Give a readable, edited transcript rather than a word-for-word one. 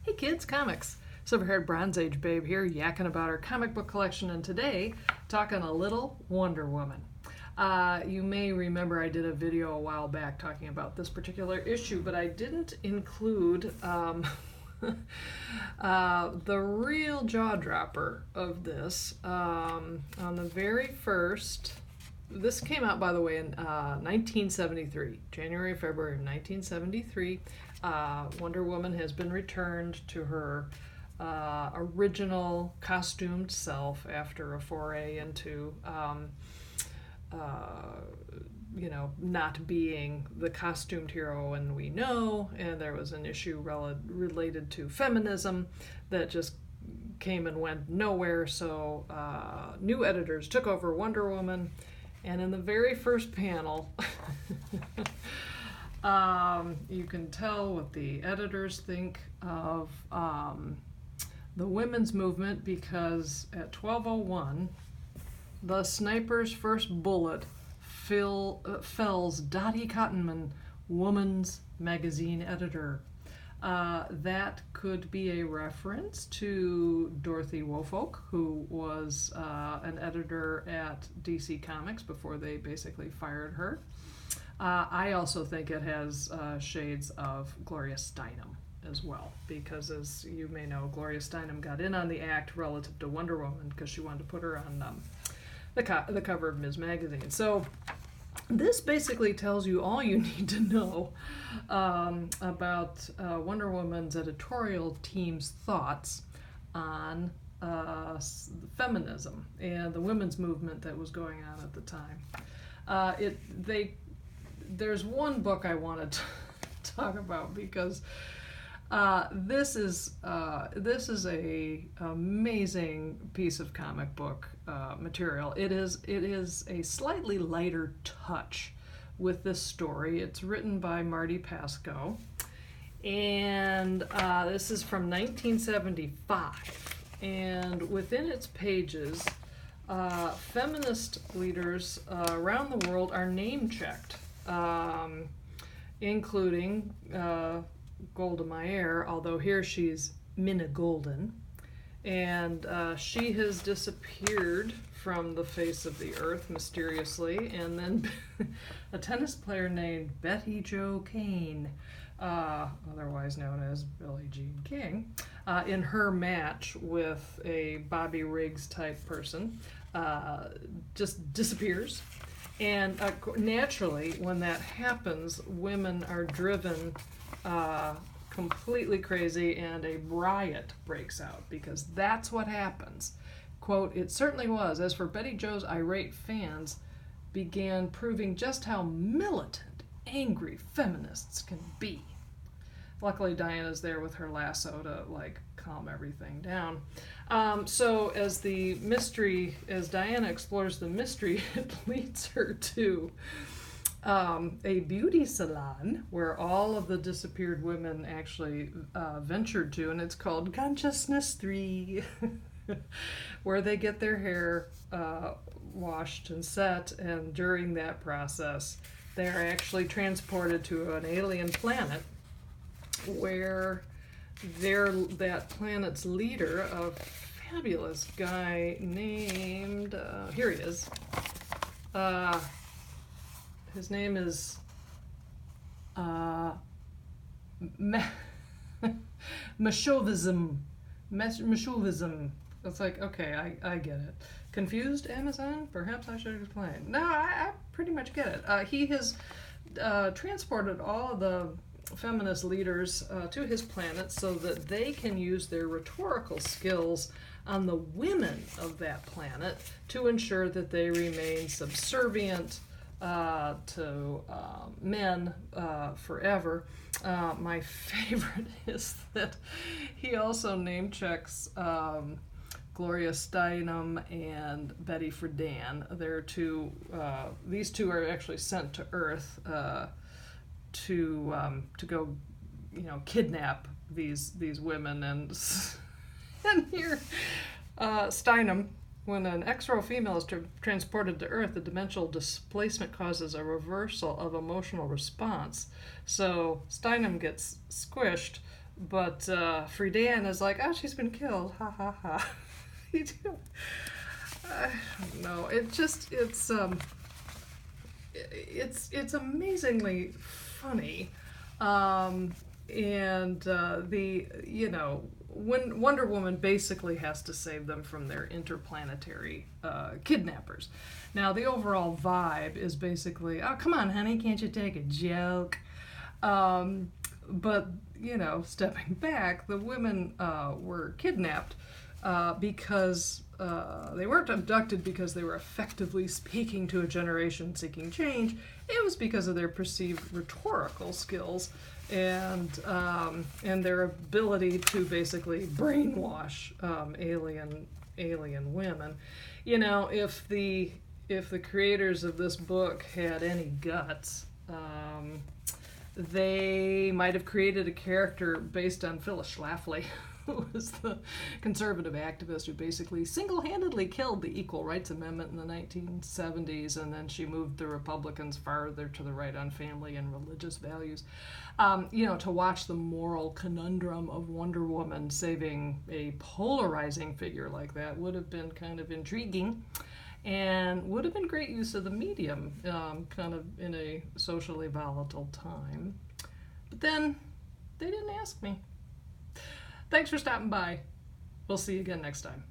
Hey kids, comics. Silver-haired Bronze Age babe here, yakking about our comic book collection, and today talking a little Wonder Woman. You may remember I did a video a while back talking about this particular issue, but I didn't include the real jaw-dropper of this. On the very first, this came out, by the way, in 1973, January, February of 1973. Wonder Woman has been returned to her original costumed self after a foray into, not being the costumed heroine we know, and there was an issue related to feminism that just came and went nowhere, so new editors took over Wonder Woman, and in the very first panel, you can tell what the editors think of the women's movement, because at 12:01, the sniper's first bullet fells Dottie Cottonman, Woman's Magazine editor. That could be a reference to Dorothy Wofolk, who was an editor at DC Comics before they basically fired her. I also think it has shades of Gloria Steinem as well, because as you may know, Gloria Steinem got in on the act relative to Wonder Woman because she wanted to put her on the cover of Ms. Magazine. So this basically tells you all you need to know about Wonder Woman's editorial team's thoughts on feminism and the women's movement that was going on at the time. There's one book I wanted to talk about, because this is a amazing piece of comic book material. It is a slightly lighter touch with this story. It's written by Marty Pasco, and this is from 1975. And within its pages, feminist leaders around the world are name-checked, including Golda Meir, although here she's Minna Golden, and she has disappeared from the face of the earth mysteriously, and then a tennis player named Betty Jo Kane, otherwise known as Billie Jean King, in her match with a Bobby Riggs type person, just disappears. And naturally, when that happens, women are driven completely crazy, and a riot breaks out, because that's what happens. Quote, "It certainly was. As for Betty Jo's irate fans, began proving just how militant, angry feminists can be." Luckily, Diana's there with her lasso to calm everything down. So as Diana explores the mystery, it leads her to a beauty salon where all of the disappeared women actually ventured to, and it's called Consciousness 3, where they get their hair washed and set, and during that process, they're actually transported to an alien planet where that planet's leader, a fabulous guy named, here he is, his name is Meshovism. It's like, okay, I get it. Confused, Amazon? Perhaps I should explain. No, I pretty much get it. He has transported all of the feminist leaders to his planet so that they can use their rhetorical skills on the women of that planet to ensure that they remain subservient to men forever. My favorite is that he also name checks Gloria Steinem and Betty Friedan. These two are actually sent to Earth to go, kidnap these women, and here Steinem. When an XRO female is transported to Earth, the dimensional displacement causes a reversal of emotional response. So Steinem gets squished, But Friedan is like, oh, she's been killed. Ha ha ha. You do. I don't know. It's amazingly funny, and the when Wonder Woman basically has to save them from their interplanetary kidnappers. Now the overall vibe is basically, oh come on, honey, can't you take a joke? But stepping back, the women were kidnapped because they weren't abducted because they were effectively speaking to a generation seeking change. It was because of their perceived rhetorical skills and their ability to basically brainwash alien women. If the creators of this book had any guts, they might have created a character based on Phyllis Schlafly, who was the conservative activist who basically single-handedly killed the Equal Rights Amendment in the 1970s, and then she moved the Republicans farther to the right on family and religious values. To watch the moral conundrum of Wonder Woman saving a polarizing figure like that would have been kind of intriguing. And would have been great use of the medium, kind of in a socially volatile time. But then, they didn't ask me. Thanks for stopping by. We'll see you again next time.